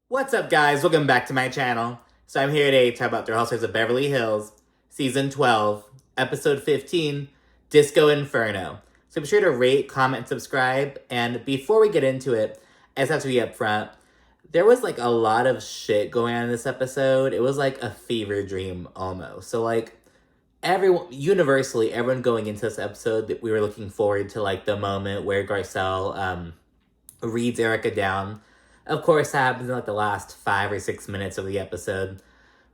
What's up, guys? Welcome back to my channel. So I'm here today to talk about The Housewives of Beverly Hills, Season 12, Episode 15, Disco Inferno. So be sure to rate, comment, and subscribe. And before we get into it, I just have to be upfront. There was like a lot of shit going on in this episode. It was like a fever dream almost. So like everyone going into this episode, that we were looking forward to like the moment where Garcelle reads Erika down. Of course, that happens in like the last 5 or 6 minutes of the episode.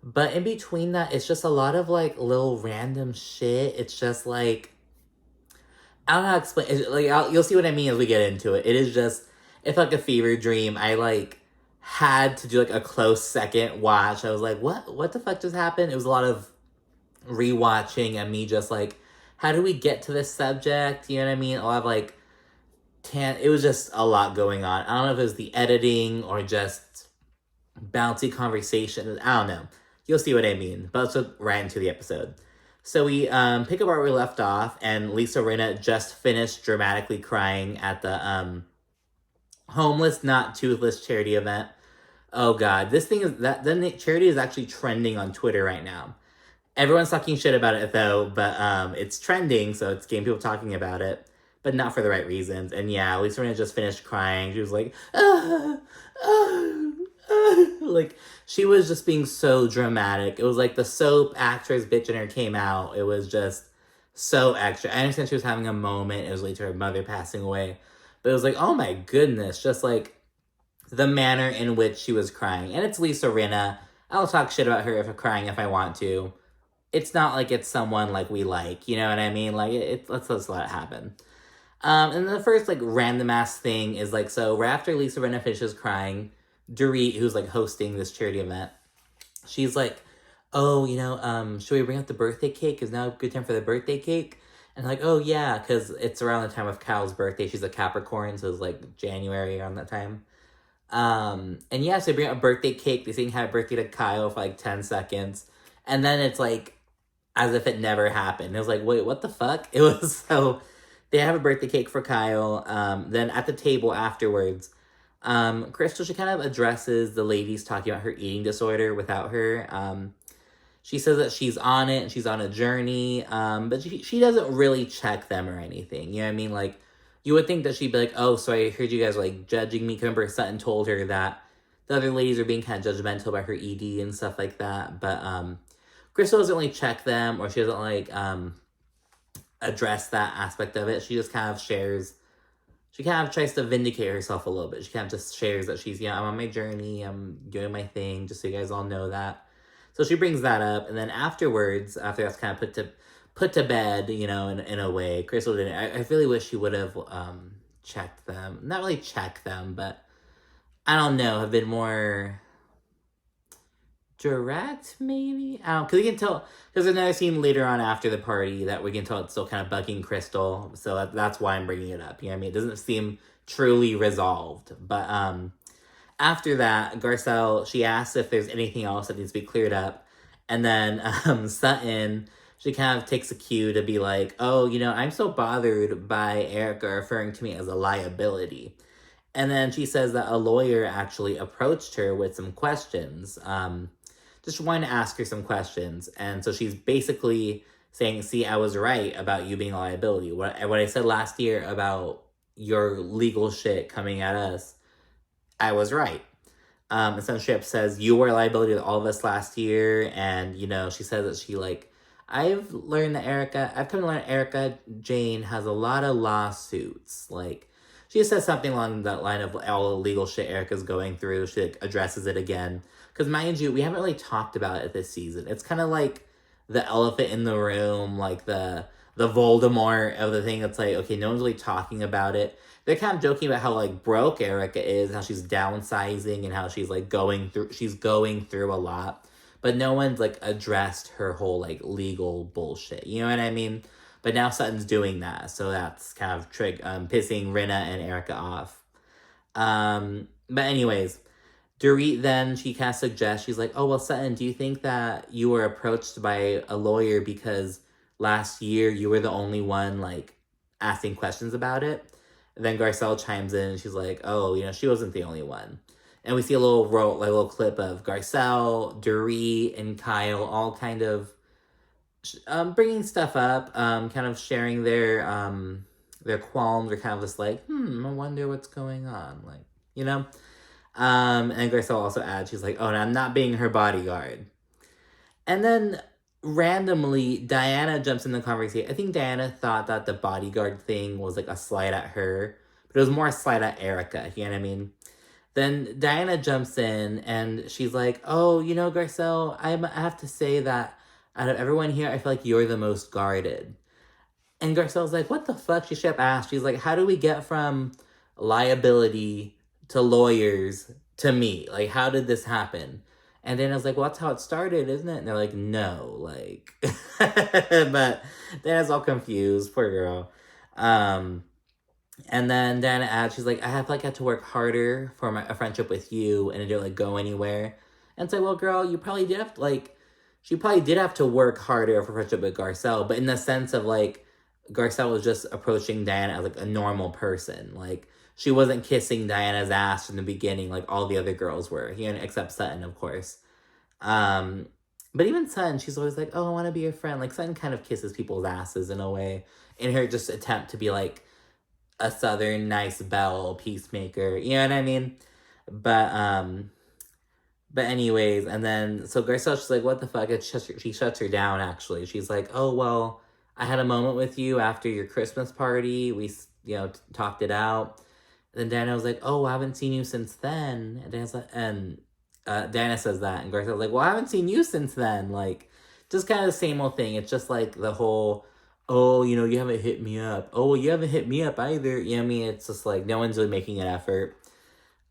But in between that, it's just a lot of like little random shit. It's just like, I don't know how to explain. You'll see what I mean as we get into it. It is just, it's like a fever dream. I like had to do like a close second watch. I was like, what the fuck just happened? It was a lot of rewatching and me just like, how do we get to this subject? You know what I mean? A lot of like, it was just a lot going on. I don't know if it was the editing or just bouncy conversation. I don't know. You'll see what I mean. But let's look right into the episode. So we pick up where we left off, and Lisa Rinna just finished dramatically crying at the Homeless Not Toothless charity event. Oh god, this thing is that the charity is actually trending on Twitter right now. Everyone's talking shit about it though, but it's trending, so it's getting people talking about it, but not for the right reasons. And yeah, Lisa Rinna just finished crying. She was like, like she was just being so dramatic. It was like the soap actress bitch in her came out. It was just so extra. I understand she was having a moment. It was later her mother passing away, but it was like, oh my goodness, just like the manner in which she was crying. And it's Lisa Rinna. I'll talk shit about her if I'm crying if I want to. It's not like it's someone like we like, you know what I mean? Like let's let it happen. And the first like random ass thing is like, so right after Lisa Rinna finishes crying, Dorit, who's like hosting this charity event, she's like, oh, should we bring up the birthday cake? Is now a good time for the birthday cake? And like, oh yeah, because it's around the time of Kyle's birthday. She's a Capricorn, so it's like January around that time. And yeah, so they bring up a birthday cake. They sing happy birthday to Kyle for like 10 seconds. And then it's like, as if it never happened. It was like, wait, what the fuck? It was so, they have a birthday cake for Kyle. Then at the table afterwards, Crystal, she kind of addresses the ladies talking about her eating disorder without her. She says that she's on it and she's on a journey, but she doesn't really check them or anything. You know what I mean? Like, you would think that she'd be like, oh, so I heard you guys like judging me. Remember, Sutton told her that the other ladies are being kind of judgmental about her ED and stuff like that. But Crystal doesn't really check them, or she doesn't like address that aspect of it. She just kind of shares. She kind of tries to vindicate herself a little bit. She kind of just shares that she's, I'm on my journey, I'm doing my thing, just so you guys all know that. So she brings that up, and then afterwards, after that's kind of put to bed, in a way, Crystal didn't. I really wish she would have checked them. Not really checked them, but I don't know, have been more direct, maybe? I don't, because we can tell, there's another scene later on after the party that we can tell it's still kind of bugging Crystal, so that's why I'm bringing it up, you know what I mean? It doesn't seem truly resolved, but after that, Garcelle, she asks if there's anything else that needs to be cleared up, and then Sutton, she kind of takes a cue to be like, oh, I'm so bothered by Erika referring to me as a liability. And then she says that a lawyer actually approached her with some questions, just wanting to ask her some questions. And so she's basically saying, see, I was right about you being a liability. What I said last year about your legal shit coming at us, I was right. Essentially says, you were a liability to all of us last year. And, she says that she, like, I've come to learn Erika Jane has a lot of lawsuits. Like, she says something along that line of all the legal shit Erika's going through. She like, addresses it again. Because mind you, we haven't really talked about it this season. It's kind of like the elephant in the room, like the Voldemort of the thing that's like, okay, no one's really talking about it. They're kind of joking about how like broke Erika is, how she's downsizing and how she's like going through a lot. But no one's like addressed her whole like legal bullshit. You know what I mean? But now Sutton's doing that, so that's kind of pissing Rinna and Erika off. But anyways, Dorit then, she kind of suggests, she's like, oh, well, Sutton, do you think that you were approached by a lawyer because last year you were the only one, like, asking questions about it? And then Garcelle chimes in, and she's like, oh, she wasn't the only one. And we see a little clip of Garcelle, Dorit, and Kyle all kind of bringing stuff up, kind of sharing their qualms, or kind of just like, I wonder what's going on, like, you know. And Garcelle also adds, she's like, oh, and I'm not being her bodyguard. And then randomly, Diana jumps in the conversation. I think Diana thought that the bodyguard thing was like a slight at her, but it was more a slight at Erika, you know what I mean? Then Diana jumps in and she's like, oh, you know, Garcelle, I have to say that out of everyone here, I feel like you're the most guarded. And Garcelle's like, what the fuck? She should have asked. She's like, how do we get from liability to lawyers to me? Like, how did this happen? And then I was like, well, that's how it started, isn't it? And they're like, no, like, but Diana's all confused, poor girl. And then Diana adds, she's like, I have like had to work harder for a friendship with you, and it didn't like go anywhere. And it's like, well, girl, you probably did have to, like, she probably did have to work harder for friendship with Garcelle, but in the sense of like, Garcelle was just approaching Diana as like a normal person. Like, she wasn't kissing Diana's ass in the beginning like all the other girls were, you know, except Sutton, of course. But even Sutton, she's always like, oh, I want to be your friend. Like, Sutton kind of kisses people's asses in a way, in her just attempt to be like a Southern nice belle peacemaker, you know what I mean? But anyways, and then so Garcelle, she's like, what the fuck? She shuts her down, actually. She's like, oh, well, I had a moment with you after your Christmas party. We, you know, talked it out. And then Diana was like, oh, I haven't seen you since then. Diana says that. And Garcelle's like, well, I haven't seen you since then. Like, just kind of the same old thing. It's just like the whole, oh, you know, you haven't hit me up. Oh, well, you haven't hit me up either. You know what I mean? It's just like no one's really making an effort.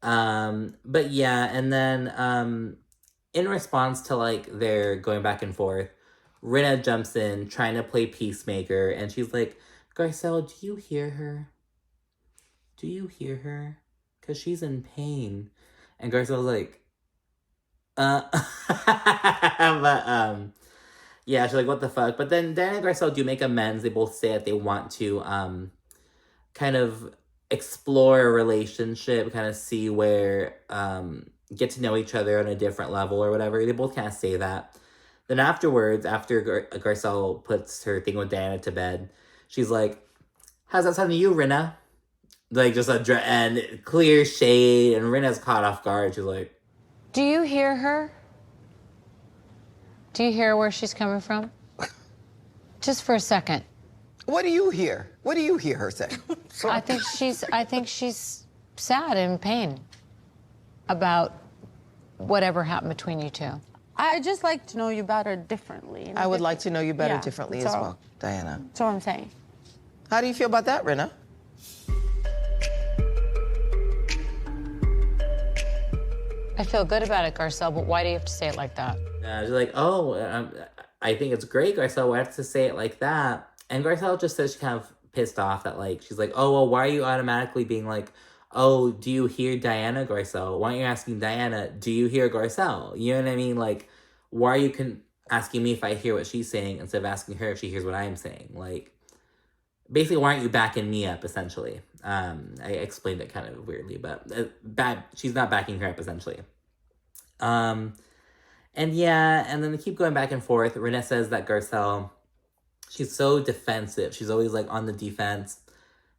But yeah, and then in response to like their going back and forth, Rinna jumps in trying to play peacemaker, and she's like, Garcelle, do you hear her? Do you hear her? Because she's in pain. And Garcelle's like, but yeah, she's like, what the fuck? But then Diana and Garcelle do make amends. They both say that they want to kind of explore a relationship, kind of see where get to know each other on a different level or whatever. They both kind of say that. Then afterwards, after Garcelle puts her thing with Diana to bed, she's like, how's that sound to you, Rinna? Like, just and clear shade, and Rinna's caught off guard. She's like, do you hear her? Do you hear where she's coming from? Just for a second. What do you hear? What do you hear her say? I think she's sad and in pain about whatever happened between you two. I'd just like to know you better differently. I would like to know you better Yeah, differently as that's all. well, Diana. That's what I'm saying. How do you feel about that, Rinna? I feel good about it, Garcelle, but why do you have to say it like that? she's like, oh, I think it's great, Garcelle. Why have to say it like that? And Garcelle just says she's kind of pissed off that, like, she's like, oh, well, why are you automatically being like, oh, do you hear Diana, Garcelle? Why aren't you asking Diana, do you hear Garcelle? You know what I mean? Like, why are you asking me if I hear what she's saying instead of asking her if she hears what I'm saying? Like, basically, why aren't you backing me up, essentially? I explained it kind of weirdly, but she's not backing her up, essentially. And yeah, and then they keep going back and forth. Rena says that Garcelle, she's so defensive. She's always, like, on the defense.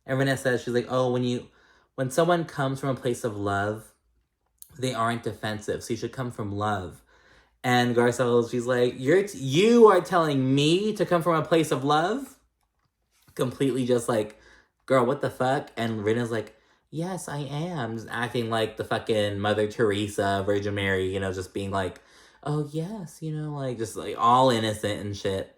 And Rena says, she's like, oh, when someone comes from a place of love, they aren't defensive. So you should come from love. And Garcelle, she's like, you are telling me to come from a place of love? Completely just like, girl, what the fuck? And Rena's like, yes, I am. Just acting like the fucking Mother Teresa, Virgin Mary, you know, just being like, oh, yes, you know, like, just, like, all innocent and shit.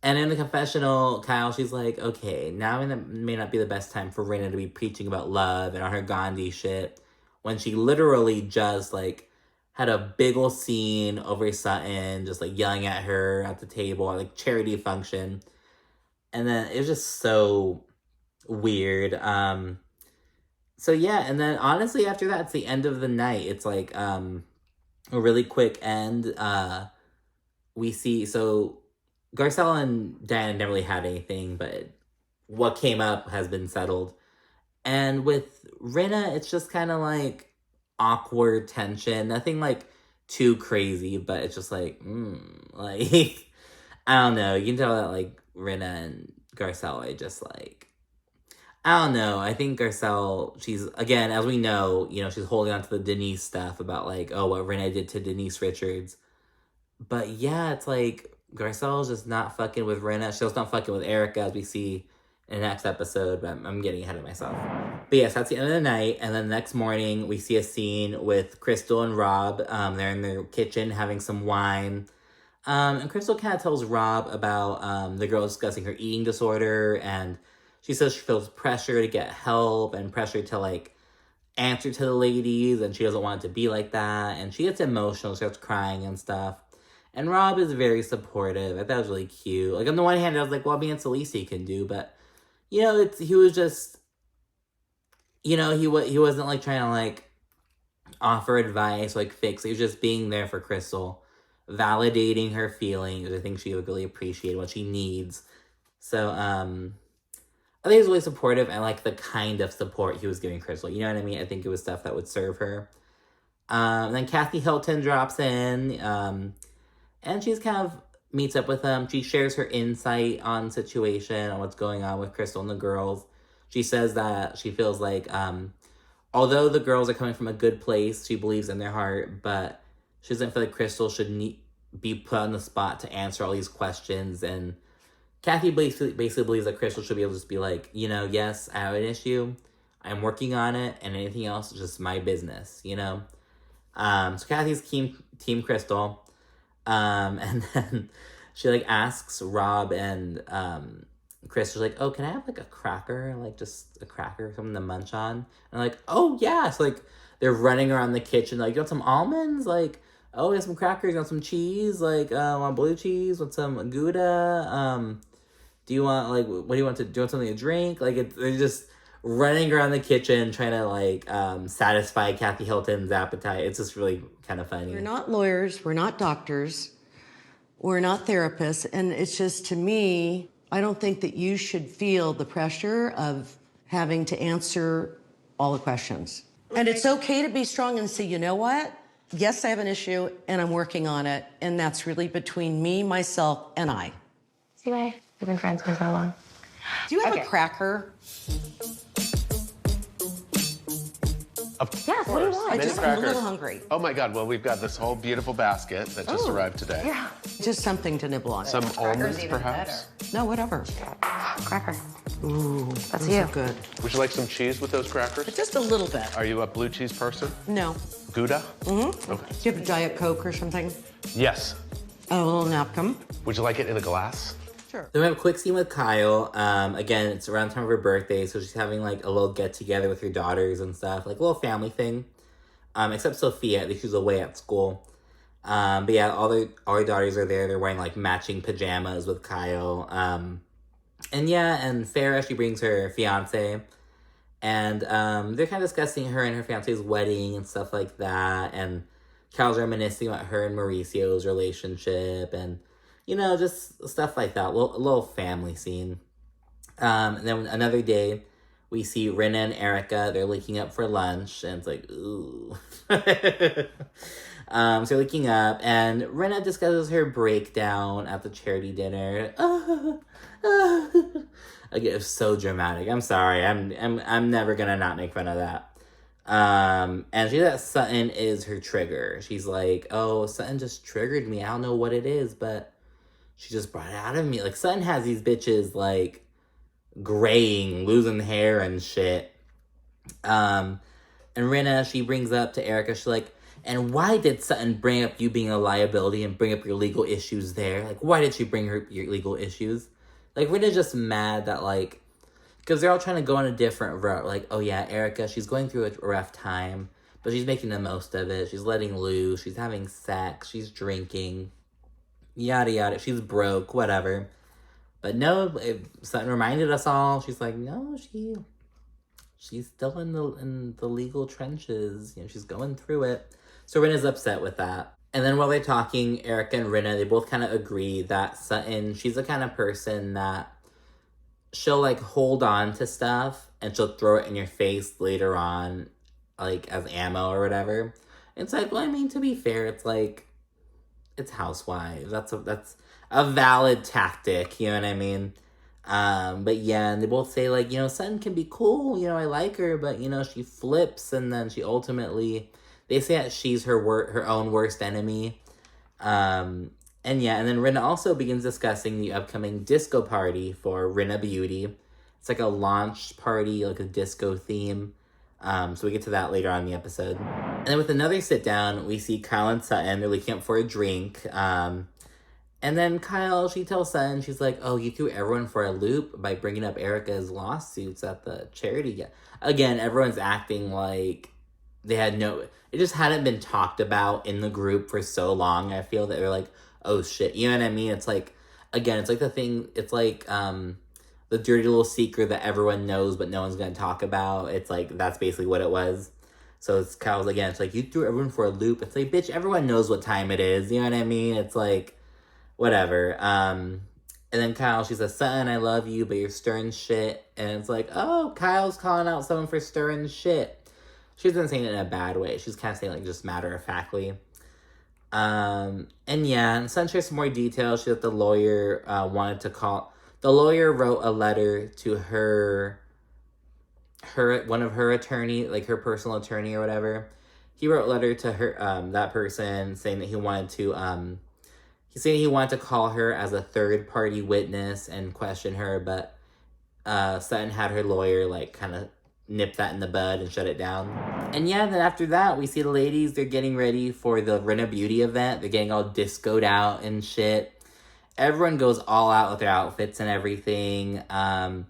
And in the confessional, Kyle, she's like, okay, now may not be the best time for Rena to be preaching about love and on her Gandhi shit, when she literally just, like, had a big ol' scene over Sutton, just, like, yelling at her at the table, like, charity function. And then it was just so weird. So yeah, and then honestly after that, it's the end of the night. It's like a really quick end. We see, so Garcelle and Diana never really had anything, but what came up has been settled. And with Rena, it's just kind of like awkward tension. Nothing, like, too crazy, but it's just like, like, I don't know. You can tell that, like, Rinna and Garcelle are just, like, I don't know. I think Garcelle, she's, again, as we know, she's holding on to the Denise stuff about, like, oh, what Rinna did to Denise Richards. But, yeah, it's like, Garcelle's just not fucking with Rinna. She's not fucking with Erika, as we see in the next episode, but I'm getting ahead of myself. But yes, that's the end of the night, and then the next morning, we see a scene with Crystal and Rob. They're in their kitchen having some wine. And Crystal kind of tells Rob about the girl discussing her eating disorder, and she says she feels pressure to get help and pressure to, like, answer to the ladies, and she doesn't want it to be like that, and she gets emotional, starts crying and stuff. And Rob is very supportive. I thought it was really cute. Like, on the one hand, I was like, well, me and Celeste can do, but, he was just, he wasn't, like, trying to, like, offer advice, like, fix. He was just being there for Crystal, validating her feelings. I think she would really appreciate what she needs. So, I think he was really supportive and, like, the kind of support he was giving Crystal. You know what I mean? I think it was stuff that would serve her. Then Kathy Hilton drops in, and she's kind of meets up with him. She shares her insight on the situation, on what's going on with Crystal and the girls. She says that she feels like, although the girls are coming from a good place, she believes in their heart, but she doesn't feel like Crystal should be put on the spot to answer all these questions. And Kathy basically believes that Crystal should be able to just be like, yes, I have an issue. I'm working on it, and anything else is just my business, So Kathy's team Crystal. And then she, like, asks Rob and Chris, she's like, oh, can I have, like, a cracker? Like, just a cracker, something to munch on? And like, oh, yeah. So, like, they're running around the kitchen, like, you want some almonds? Like, oh, we have some crackers, you want some cheese? Like, want blue cheese? Want some Gouda? Do you want, like, what do you want to, do you want something to drink? Like, they're just running around the kitchen trying to, like, satisfy Kathy Hilton's appetite. It's just really kind of funny. We're not lawyers, we're not doctors, we're not therapists, and it's just, to me, I don't think that you should feel the pressure of having to answer all the questions. And it's okay to be strong and say, you know what? Yes, I have an issue, and I'm working on it, and that's really between me, myself, and I. See why we've been friends for so long. Do you have a cracker? Yes, what do you want? I'm a little hungry. Oh my God, well, we've got this whole beautiful basket that just arrived today. Yeah. Just something to nibble on. Some almonds, perhaps? No, whatever. Cracker. Ooh, That's those you. are good. Would you like some cheese with those crackers? Just a little bit. Are you a blue cheese person? No. Gouda? Mm-hmm. Okay. Do you have a Diet Coke or something? Yes. Oh, a little napkin. Would you like it in a glass? Sure. Then we have a quick scene with Kyle. Again, it's around the time of her birthday, so she's having, like, a little get-together with her daughters and stuff. Like, a little family thing. Except Sophia, I think she's away at school. But yeah, all her daughters are there. They're wearing, like, matching pajamas with Kyle. And Farrah, she brings her fiance. And they're kind of discussing her and her fiance's wedding and stuff like that. And Kyle's reminiscing about her and Mauricio's relationship and, just stuff like that. A little family scene. And then another day, we see Rinna and Erika. They're linking up for lunch, and it's like, ooh. So they're linking up, and Rinna discusses her breakdown at the charity dinner. Again, it's so dramatic. I'm sorry. I'm never gonna not make fun of that. And she said Sutton is her trigger. She's like, oh, Sutton just triggered me. I don't know what it is, but she just brought it out of me. Like, Sutton has these bitches, like, graying, losing hair and shit. And Rinna, she brings up to Erika, she's like, and why did Sutton bring up you being a liability and bring up your legal issues there? Like, why did she bring her your legal issues? Like, Rinna's just mad that, like, because they're all trying to go on a different route. Like, oh yeah, Erika, she's going through a rough time, but she's making the most of it. She's letting loose. She's having sex. She's drinking. Yada, yada. She's broke. Whatever. But no, Sutton reminded us all. She's like, no, she's still in the legal trenches. She's going through it. So Rinna's upset with that. And then while they're talking, Erika and Rinna, they both kind of agree that Sutton, she's the kind of person that she'll, like, hold on to stuff and she'll throw it in your face later on, like, as ammo or whatever. It's like, well, I mean, to be fair, it's like, it's housewives. That's a valid tactic, you know what I mean? But yeah, and they both say, like, Sutton can be cool, I like her, but, she flips, and then she ultimately, they say that she's her own worst enemy. And yeah, and then Rinna also begins discussing the upcoming disco party for Rinna Beauty. It's like a launch party, like a disco theme. So we get to that later on in the episode. And then with another sit down, we see Kyle and Sutton. They're looking up for a drink. And then Kyle, she tells Sutton, she's like, oh, you threw everyone for a loop by bringing up Erika's lawsuits at the charity. Again, everyone's acting like they had it just hadn't been talked about in the group for so long. I feel that they're like, oh shit, you know what I mean? It's like, again, it's like the thing, it's like, the dirty little secret that everyone knows but no one's going to talk about. It's like, that's basically what it was. So it's Kyle's, again, it's like, you threw everyone for a loop. It's like, bitch, everyone knows what time it is. You know what I mean? It's like, whatever. And then Kyle, she says, Sutton, I love you, but you're stirring shit. And it's like, oh, Kyle's calling out someone for stirring shit. She wasn't saying it in a bad way. She's kind of saying, like, just matter-of-factly. And yeah, and Sutton shares some more details. She said the lawyer wanted to call... The lawyer wrote a letter to one of her attorney, like her personal attorney or whatever. He wrote a letter to her, that person, saying that he wanted to call her as a third-party witness and question her, but Sutton had her lawyer, like, kind of nip that in the bud and shut it down. And yeah, then after that, we see the ladies, they're getting ready for the Rinna Beauty event. They're getting all discoed out and shit. Everyone goes all out with their outfits and everything. A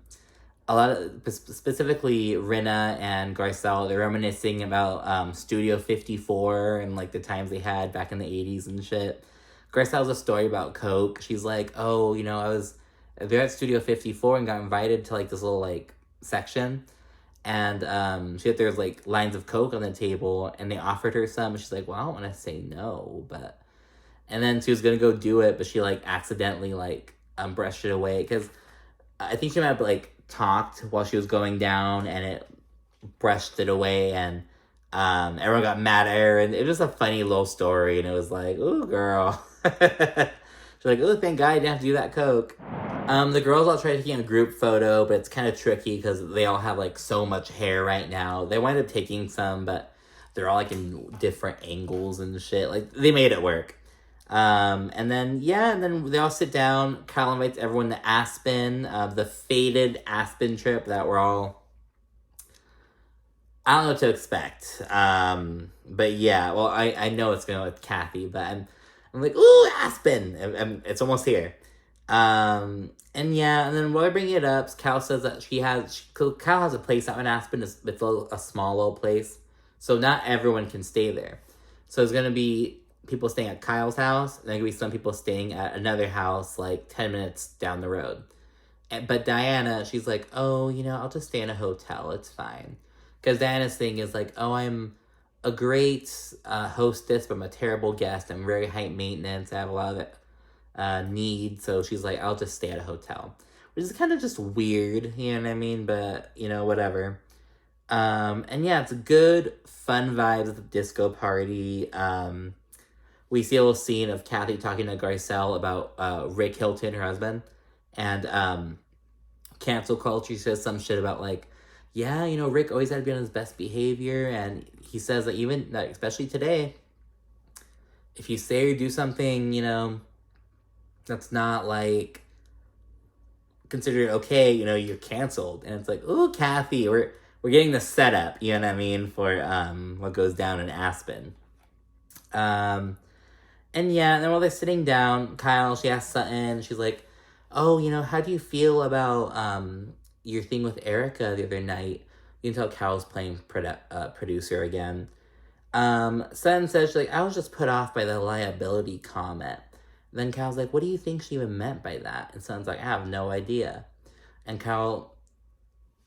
lot of, specifically Rinna and Garcelle, they're reminiscing about Studio 54 and, like, the times they had back in the 80s and shit. Garcelle's a story about Coke. She's like, oh, I was there at Studio 54 and got invited to, like, this little, like, section. And she had, there's, like, lines of Coke on the table, and they offered her some. And she's like, well, I don't want to say no, but... And then she was going to go do it, but she, like, accidentally, like, brushed it away. Because I think she might have, like, talked while she was going down, and it brushed it away, and everyone got mad at her. And it was a funny little story, and it was like, ooh, girl. She's like, oh, thank God I didn't have to do that Coke. The girls all try taking a group photo, but it's kind of tricky because they all have, like, so much hair right now. They wind up taking some, but they're all, like, in different angles and shit. Like, they made it work. And then they all sit down. Kyle invites everyone to Aspen, the fated Aspen trip that we're all... I don't know what to expect. But yeah, well, I know it's going with Kathy, but I'm like, ooh, Aspen! It's almost here. And then while they're bringing it up, Kyle says that Kyle has a place out in Aspen. It's a small little place. So not everyone can stay there. So it's going to be people staying at Kyle's house, and there going to be some people staying at another house, like, 10 minutes down the road. But Diana, she's like, oh, I'll just stay in a hotel. It's fine. Because Diana's thing is like, oh, I'm a great hostess, but I'm a terrible guest. I'm very high maintenance. I have a lot of needs. So she's like, I'll just stay at a hotel. Which is kind of just weird, you know what I mean? But, whatever. And yeah, it's a good, fun vibes at the disco party. We see a little scene of Kathy talking to Garcelle about Rick Hilton, her husband. And cancel culture says some shit about, like, yeah, Rick always had to be on his best behavior. And he says that even, especially today, if you say or do something, that's not, like, considered okay, you're canceled. And it's like, ooh, Kathy, we're getting the setup, you know what I mean, for what goes down in Aspen. And yeah, and then while they're sitting down, Kyle, she asks Sutton, she's like, oh, how do you feel about your thing with Erika the other night? You can tell Kyle's playing producer again. Sutton says, she's like, I was just put off by the liability comment. Then Kyle's like, what do you think she even meant by that? And Sutton's like, I have no idea. And Kyle,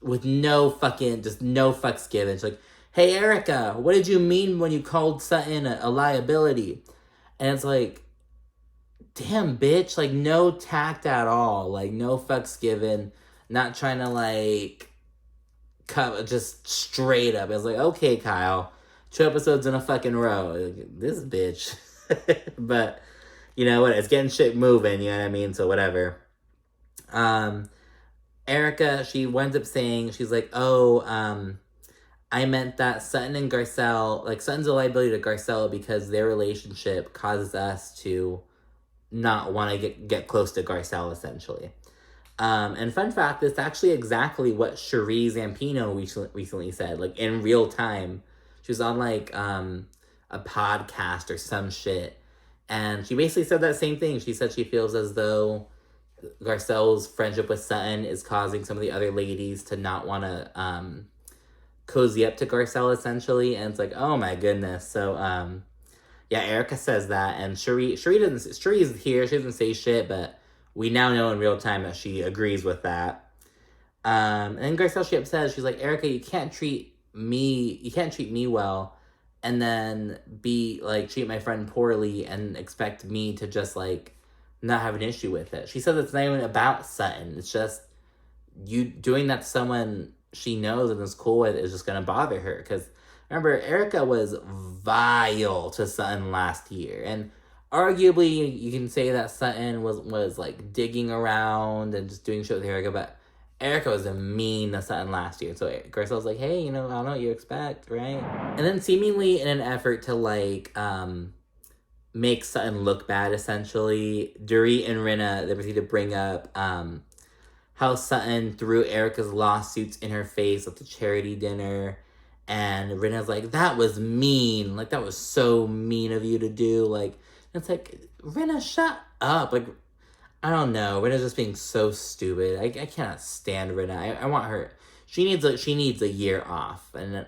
with no fucks given, she's like, hey, Erika, what did you mean when you called Sutton a liability? And it's like, damn, bitch, like, no tact at all. Like, no fucks given. Not trying to, like, just straight up. It was like, okay, Kyle, 2 episodes in a fucking row. Like, this bitch. But, you know what? It's getting shit moving, you know what I mean? So whatever. Erika, she winds up saying, she's like, I meant that Sutton and Garcelle, like, Sutton's a liability to Garcelle because their relationship causes us to not want to get close to Garcelle, essentially. And fun fact, it's actually exactly what Cherie Zampino recently said, like, in real time. She was on, like, a podcast or some shit, and she basically said that same thing. She said she feels as though Garcelle's friendship with Sutton is causing some of the other ladies to not want to, cozy up to Garcelle, essentially, and it's like, oh my goodness. So, yeah, Erika says that, and Cherie's here, she doesn't say shit, but we now know in real time that she agrees with that. And then Garcelle, she upset, she's like, Erika, you can't treat me well, and then treat my friend poorly, and expect me to just, like, not have an issue with it. She says it's not even about Sutton, it's just, you doing that to someone she knows and is cool with is just gonna bother her. Because remember, Erika was vile to Sutton last year, and arguably you can say that Sutton was like digging around and just doing shit with Erika, but Erika was mean to Sutton last year. So Garcelle's like, hey, I don't know what you expect, right? And then seemingly in an effort to like make Sutton look bad, essentially, Dorit and Rinna, they proceed to bring up how Sutton threw Erika's lawsuits in her face at the charity dinner. And Rinna's like, that was mean. Like, that was so mean of you to do. Like, it's like, Rinna, shut up. Like, I don't know. Rinna's just being so stupid. I cannot stand Rinna. I want her. She needs a year off. And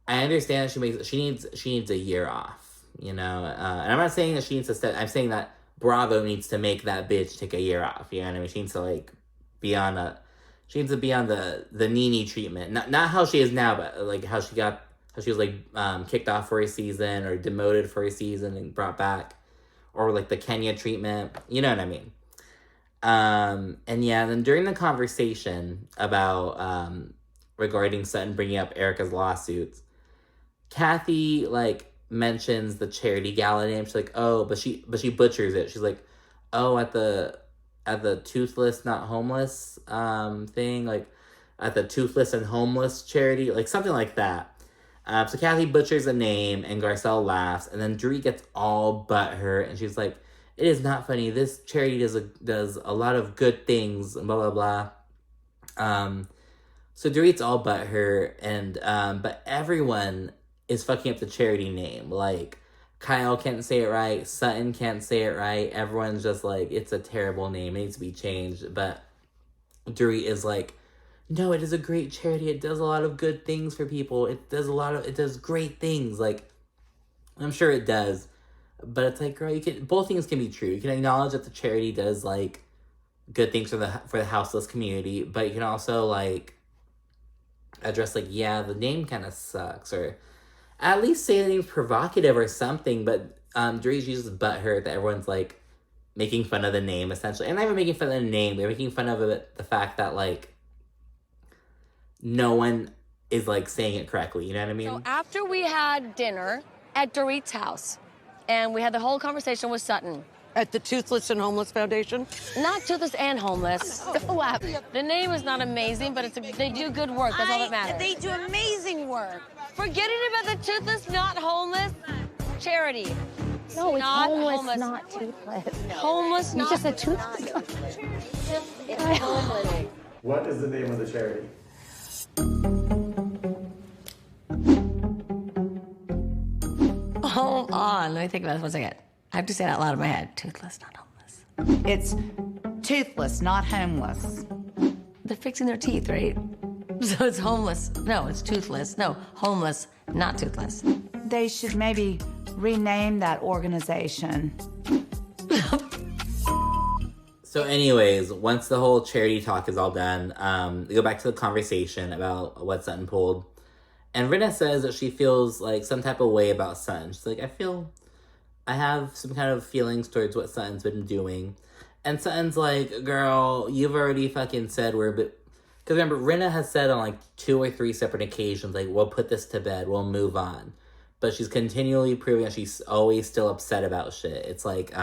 I understand she needs a year off. You know? And I'm not saying that she needs to step. I'm saying that Bravo needs to make that bitch take a year off. You know what I mean? She needs to, like, be on the Nene treatment. Not how she is now, but like how she was like kicked off for a season or demoted for a season and brought back, or like the Kenya treatment. You know what I mean? And yeah, then during the conversation about regarding Sutton bringing up Erika's lawsuits, Kathy like mentions the charity gala name. She's like, oh, but she butchers it. She's like, oh, at the Toothless Not Homeless thing, like at the Toothless and Homeless charity, like something like that. So Kathy butchers a name, and Garcelle laughs, and then Dorit gets all butthurt, and she's like, it is not funny. This charity does a lot of good things, and blah, blah, blah. So Dorit's all butthurt, and but everyone is fucking up the charity name. Like, Kyle can't say it right. Sutton can't say it right. Everyone's just like, it's a terrible name. It needs to be changed. But Dorit is like, no, it is a great charity. It does a lot of good things for people. It does great things. Like, I'm sure it does. But it's like, girl, both things can be true. You can acknowledge that the charity does, like, good things for the houseless community. But you can also, like, address, like, yeah, the name kind of sucks. Or at least say the name's provocative or something, but Dorit just butthurt that everyone's, like, making fun of the name, essentially. And not even making fun of the name, they're making fun of it, the fact that, like, no one is, like, saying it correctly, you know what I mean? So after we had dinner at Dorit's house, and we had the whole conversation with Sutton. At the Toothless and Homeless Foundation? Not Toothless and Homeless. The name is not amazing, but they do good work, that's all that matters. They do amazing work. Forgetting about the Toothless Not Homeless charity. No, it's not homeless, not toothless. Homeless, You not just said toothless. It's homeless. What is the name of the charity? Hold on, let me think about this 1 second. I have to say it out loud in my head. Toothless, not homeless. It's toothless, not homeless. They're fixing their teeth, right? So it's homeless. No, it's toothless. No, homeless, not toothless. They should maybe rename that organization. So anyways, once the whole charity talk is all done, we go back to the conversation about what Sutton pulled. And Rinna says that she feels like some type of way about Sutton. She's like, I have some kind of feelings towards what Sutton's been doing. And Sutton's like, girl, you've already fucking said because Because remember, Rinna has said on like 2 or 3 separate occasions, like, we'll put this to bed, we'll move on. But she's continually proving that she's always still upset about shit. It's like,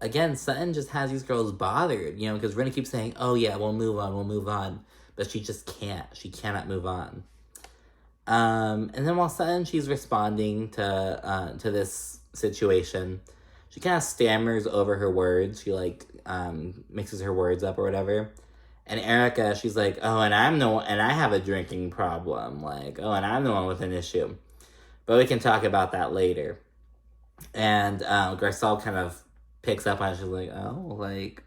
again, Sutton just has these girls bothered, you know, because Rinna keeps saying, oh yeah, we'll move on, we'll move on. But she just can't. She cannot move on. And then while Sutton, she's responding to this situation, she kind of stammers over her words. She, like, mixes her words up or whatever. And Erika, she's like, oh, and I have a drinking problem. Like, oh, and I'm the one with an issue. But we can talk about that later. And Garcelle kind of picks up on it. She's like, oh, like,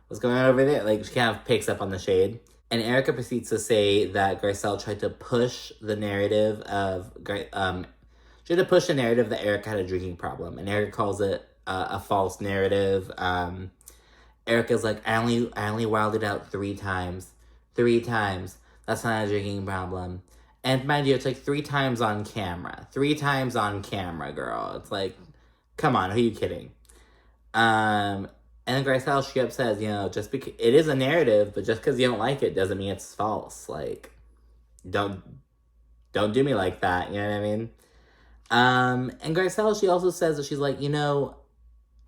what's going on over there? Like, she kind of picks up on the shade. And Erika proceeds to say that Garcelle tried to push the narrative of, that Erika had a drinking problem. And Erika calls it a false narrative. Erika's like, I only wilded out 3 times. 3 times. That's not a drinking problem. And mind you, it's like 3 times on camera. 3 times on camera, girl. It's like, come on, who are you kidding? And then Garcelle, she says, you know, just because it is a narrative, but just because you don't like it doesn't mean it's false. Like, don't do me like that, you know what I mean? And Garcelle, she also says that she's like, you know,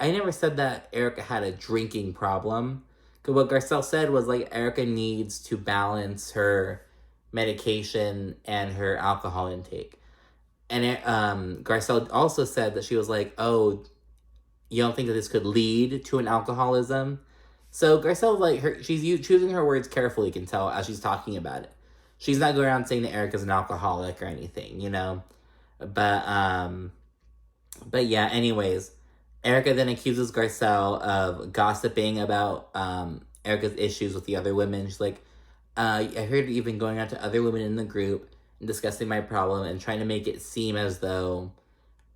I never said that Erika had a drinking problem. Because what Garcelle said was, like, Erika needs to balance her medication and her alcohol intake. And Garcelle also said that she was like, oh, you don't think that this could lead to an alcoholism? So Garcelle, like, she's choosing her words carefully, you can tell, as she's talking about it. She's not going around saying that Erika's an alcoholic or anything, you know? But yeah, anyways. Erika then accuses Garcelle of gossiping about Erika's issues with the other women. She's like, I heard you've been going out to other women in the group and discussing my problem and trying to make it seem as though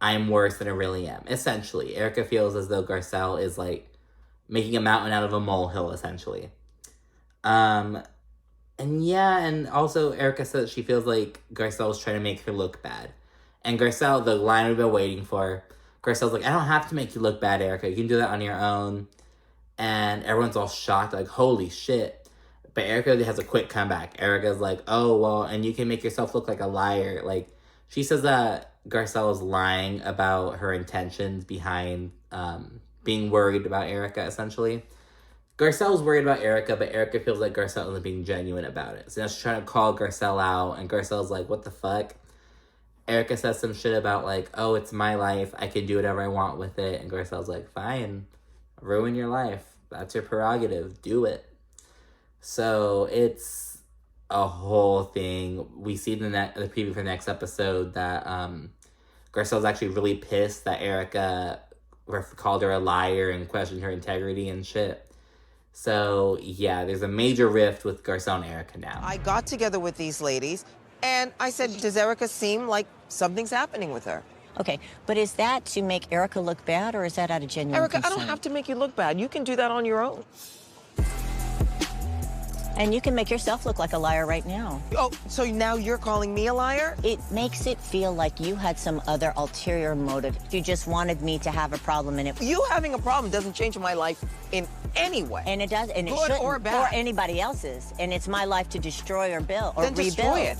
I'm worse than I really am. Essentially, Erika feels as though Garcelle is, like, making a mountain out of a molehill, essentially. And yeah, and also Erika says she feels like Garcelle's trying to make her look bad. And Garcelle, the line we've been waiting for, Garcelle's like, I don't have to make you look bad, Erika. You can do that on your own. And everyone's all shocked, like, holy shit. But Erika has a quick comeback. Erika's like, oh, well, and you can make yourself look like a liar. Like, she says that Garcelle is lying about her intentions behind being worried about Erika, essentially. Garcelle's worried about Erika, but Erika feels like Garcelle isn't being genuine about it. So now she's trying to call Garcelle out, and Garcelle's like, what the fuck? Erika says some shit about, like, oh, it's my life. I can do whatever I want with it. And Garcelle's like, fine. Ruin your life. That's your prerogative. Do it. So it's a whole thing. We see in the preview for the next episode that Garcelle's actually really pissed that Erika called her a liar and questioned her integrity and shit. So, yeah, there's a major rift with Garcelle and Erika now. I got together with these ladies, and I said, does Erika seem like something's happening with her? Okay, but is that to make Erika look bad, or is that out of genuine Erika, concern? I don't have to make you look bad. You can do that on your own. And you can make yourself look like a liar right now. Oh, so now you're calling me a liar? It makes it feel like you had some other ulterior motive. You just wanted me to have a problem, and it... You having a problem doesn't change my life in any way. And it does, and it Good shouldn't. or bad. Or anybody else's. And it's my life to destroy or build, or Then rebuild. destroy it.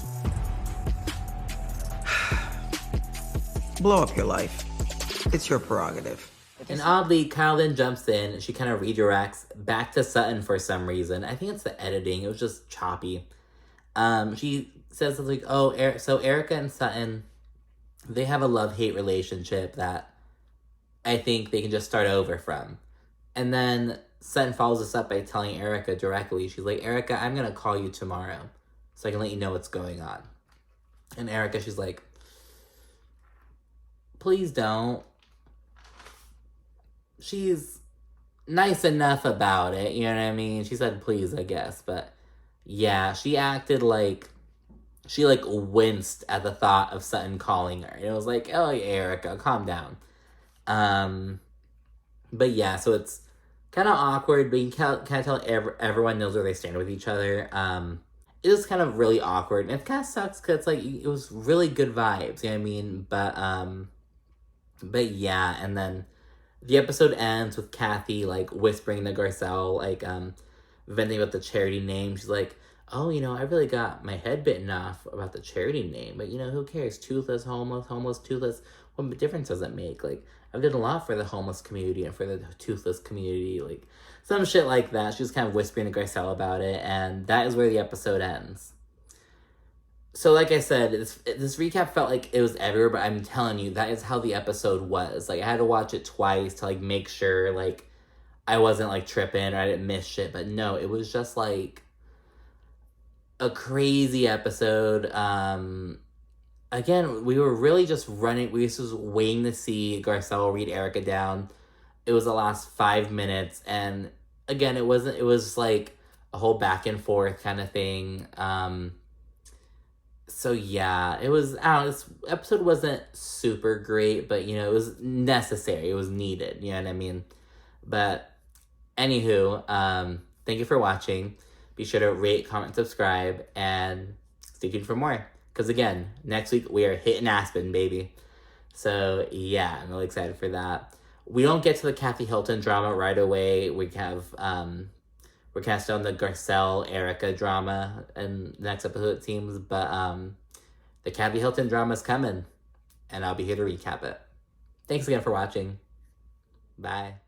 Blow up your life. It's your prerogative. And oddly, Kyle then jumps in. She kind of redirects back to Sutton for some reason. I think it's the editing. It was just choppy. She says, like, oh, so Erika and Sutton, they have a love-hate relationship that I think they can just start over from. And then Sutton follows this up by telling Erika directly. She's like, Erika, I'm going to call you tomorrow so I can let you know what's going on. And Erika, she's like, please don't. She's nice enough about it, you know what I mean? She said please, I guess, but yeah, she acted like, she like winced at the thought of Sutton calling her. It was like, oh, Erika, calm down. But yeah, so it's kind of awkward, but you can kind of tell everyone knows where they stand with each other. It was kind of really awkward, and it kind of sucks because it's like, it was really good vibes, you know what I mean? But yeah, and then the episode ends with Kathy, like, whispering to Garcelle, like, venting about the charity name. She's like, oh, you know, I really got my head bitten off about the charity name, but, you know, who cares? Toothless, homeless, homeless, toothless. What difference does it make? Like, I've done a lot for the homeless community and for the toothless community. Like, some shit like that. She was kind of whispering to Garcelle about it, and that is where the episode ends. So, like I said, this recap felt like it was everywhere, but I'm telling you, that is how the episode was. Like, I had to watch it twice to, like, make sure, like, I wasn't, like, tripping or I didn't miss shit. But no, it was just, like, a crazy episode. Again, we were really just running. We were just waiting to see Garcelle read Erika down. It was the last 5 minutes. And, again, it was, like, a whole back and forth kind of thing. So, yeah, it was, I don't know, this episode wasn't super great, but, you know, it was necessary. It was needed, you know what I mean? But, anywho, thank you for watching. Be sure to rate, comment, subscribe, and stay tuned for more. Because, again, next week we are hitting Aspen, baby. So, yeah, I'm really excited for that. We don't get to the Kathy Hilton drama right away. We have, we're kind of still on the Garcelle, Erika drama in the next episode, it seems. But the Kathy Hilton drama is coming, and I'll be here to recap it. Thanks again for watching. Bye.